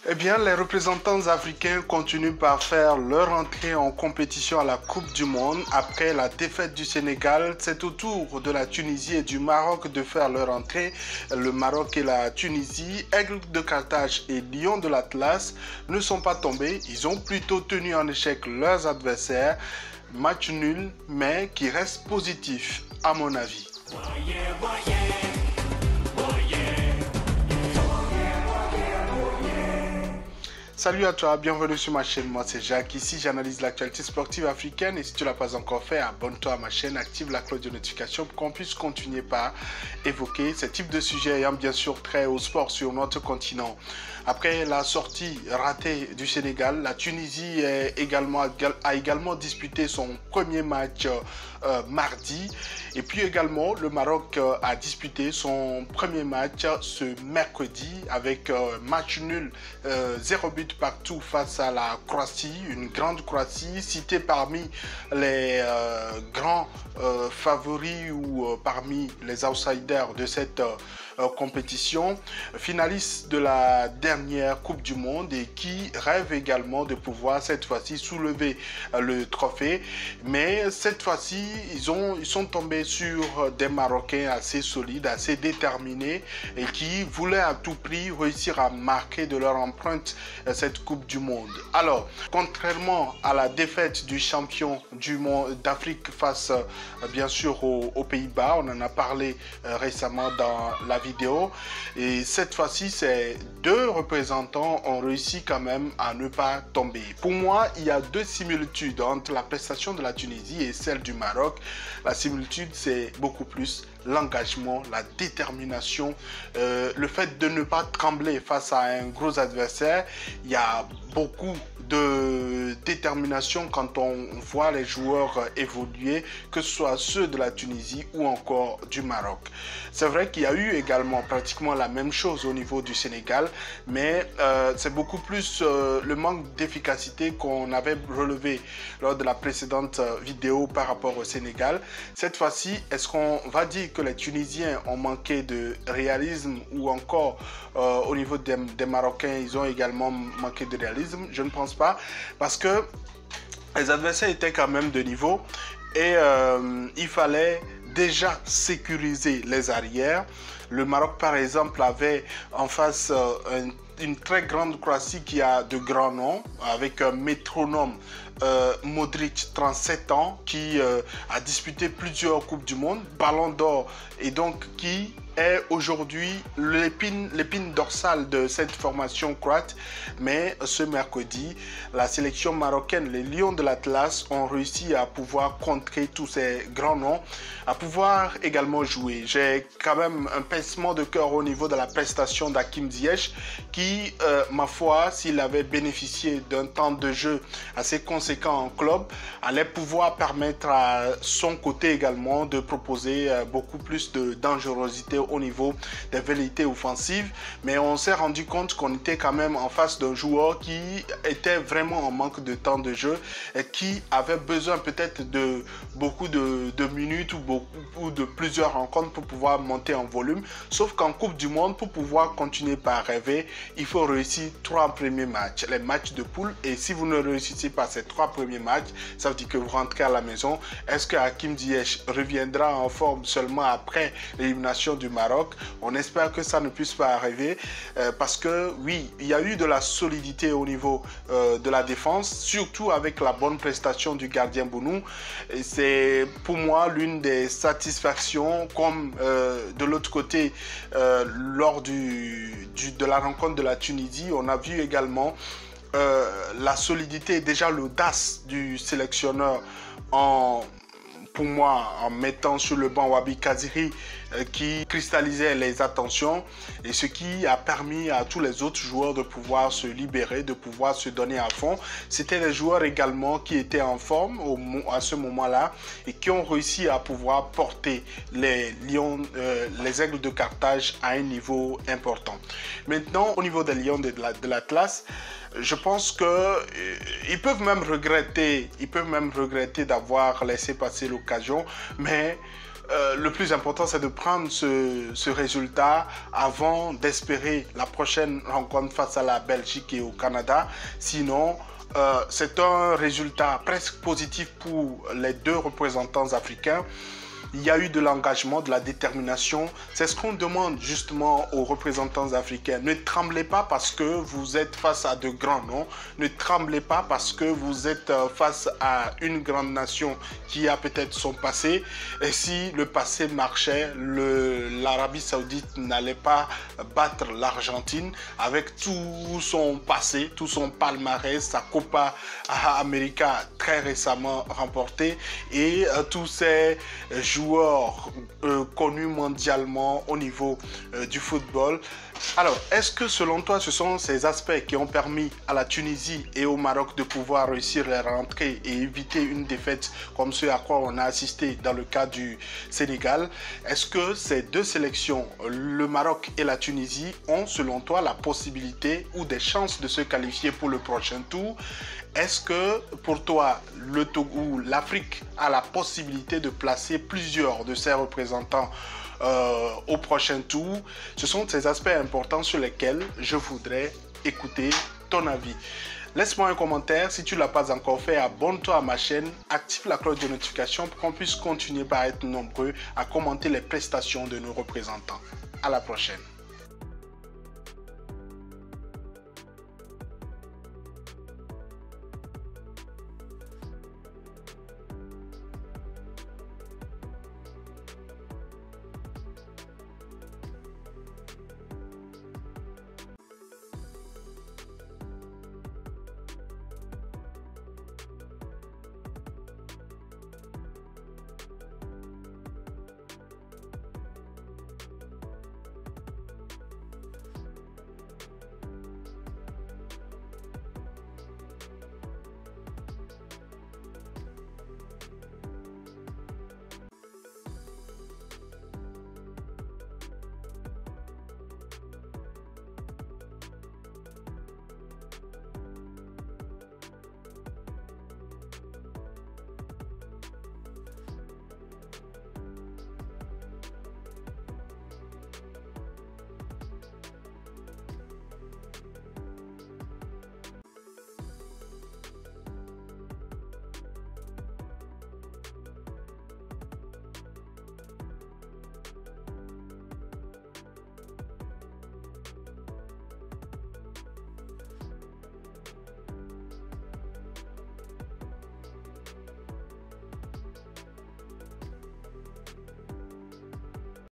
Eh bien, les représentants africains continuent par faire leur entrée en compétition à la Coupe du Monde. Après la défaite du Sénégal, c'est au tour de la Tunisie et du Maroc de faire leur entrée. Le Maroc et la Tunisie, Aigle de Carthage et Lion de l'Atlas ne sont pas tombés. Ils ont plutôt tenu en échec leurs adversaires. Match nul, mais qui reste positif, à mon avis. Salut à toi, bienvenue sur ma chaîne, moi c'est Jacques, ici j'analyse l'actualité sportive africaine et si tu ne l'as pas encore fait, abonne-toi à ma chaîne, active la cloche de notification pour qu'on puisse continuer par évoquer ce type de sujet ayant bien sûr trait au sport sur notre continent. Après la sortie ratée du Sénégal, la Tunisie a également disputé son premier match mardi et puis également le Maroc a disputé son premier match ce mercredi avec match nul 0 but partout face à la Croatie, une grande Croatie citée parmi les grands favoris ou parmi les outsiders de cette compétition, finaliste de la dernière Coupe du Monde et qui rêve également de pouvoir cette fois-ci soulever le trophée. Mais cette fois-ci, ils sont tombés sur des Marocains assez solides, assez déterminés et qui voulaient à tout prix réussir à marquer de leur empreinte cette Coupe du Monde. Alors, contrairement à la défaite du champion du monde d'Afrique face bien sûr aux Pays-Bas, on en a parlé récemment dans la vidéo et cette fois-ci ces deux représentants ont réussi quand même à ne pas tomber. Pour moi, il y a deux similitudes entre la prestation de la Tunisie et celle du Maroc. La similitude, c'est beaucoup plus l'engagement, la détermination, le fait de ne pas trembler face à un gros adversaire. Il y a beaucoup de détermination quand on voit les joueurs évoluer, que ce soit ceux de la Tunisie ou encore du Maroc. C'est vrai qu'il y a eu également pratiquement la même chose au niveau du Sénégal, mais c'est beaucoup plus le manque d'efficacité qu'on avait relevé lors de la précédente vidéo par rapport au Sénégal. Cette fois-ci, est-ce qu'on va dire que les Tunisiens ont manqué de réalisme ou encore au niveau des Marocains, ils ont également manqué de réalisme? Je ne pense pas, parce que les adversaires étaient quand même de niveau et il fallait déjà sécuriser les arrières. Le Maroc par exemple avait en face une très grande Croatie qui a de grands noms, avec un métronome Modric, 37 ans, qui a disputé plusieurs Coupes du Monde, Ballon d'Or, et donc qui est aujourd'hui l'épine dorsale de cette formation croate. Mais ce mercredi, la sélection marocaine, les Lions de l'Atlas, ont réussi à pouvoir contrer tous ces grands noms, à pouvoir également jouer. J'ai quand même un pincement de cœur au niveau de la prestation d'Hakim Ziyech, qui, ma foi, s'il avait bénéficié d'un temps de jeu assez conséquent en club, allait pouvoir permettre à son côté également de proposer beaucoup plus de dangerosité au niveau des velléités offensives. Mais on s'est rendu compte qu'on était quand même en face d'un joueur qui était vraiment en manque de temps de jeu et qui avait besoin peut-être de beaucoup de minutes ou de plusieurs rencontres pour pouvoir monter en volume. Sauf qu'en Coupe du Monde, pour pouvoir continuer par rêver, il faut réussir 3 premiers matchs, les matchs de poule. Et si vous ne réussissez pas ces 3 premiers matchs, ça veut dire que vous rentrez à la maison. Est-ce que Hakim Ziyech reviendra en forme seulement après l'élimination du Maroc? On espère que ça ne puisse pas arriver parce que oui, il y a eu de la solidité au niveau de la défense, surtout avec la bonne prestation du gardien Bounou. C'est pour moi l'une des satisfactions, comme de l'autre côté lors de la rencontre de la Tunisie, on a vu également la solidité et déjà l'audace du sélectionneur pour moi, en mettant sur le banc Wabi Kaziri qui cristallisait les attentions et ce qui a permis à tous les autres joueurs de pouvoir se libérer, de pouvoir se donner à fond. C'était les joueurs également qui étaient en forme à ce moment-là et qui ont réussi à pouvoir porter les Lions, les Aigles de Carthage à un niveau important. Maintenant, au niveau des Lions de l'Atlas, je pense qu'ils peuvent même regretter d'avoir laissé passer l'occasion, mais le plus important, c'est de prendre ce résultat avant d'espérer la prochaine rencontre face à la Belgique et au Canada. Sinon, c'est un résultat presque positif pour les deux représentants africains. Il y a eu de l'engagement, de la détermination. C'est ce qu'on demande justement aux représentants africains. Ne tremblez pas parce que vous êtes face à de grands noms. Ne tremblez pas parce que vous êtes face à une grande nation qui a peut-être son passé. Et si le passé marchait, l'Arabie Saoudite n'allait pas battre l'Argentine avec tout son passé, tout son palmarès, sa Copa América très récemment remportée et tous ces joueurs connus mondialement au niveau du football. Alors, est-ce que selon toi, ce sont ces aspects qui ont permis à la Tunisie et au Maroc de pouvoir réussir les rentrées et éviter une défaite comme ce à quoi on a assisté dans le cas du Sénégal? Est-ce que ces deux sélections, le Maroc et la Tunisie, ont selon toi la possibilité ou des chances de se qualifier pour le prochain tour? Est-ce que pour toi, le Togo, l'Afrique a la possibilité de placer plusieurs de ses représentants au prochain tour? Ce sont ces aspects importants sur lesquels je voudrais écouter ton avis. Laisse-moi un commentaire. Si tu ne l'as pas encore fait, abonne-toi à ma chaîne, active la cloche de notification pour qu'on puisse continuer par être nombreux à commenter les prestations de nos représentants. À la prochaine.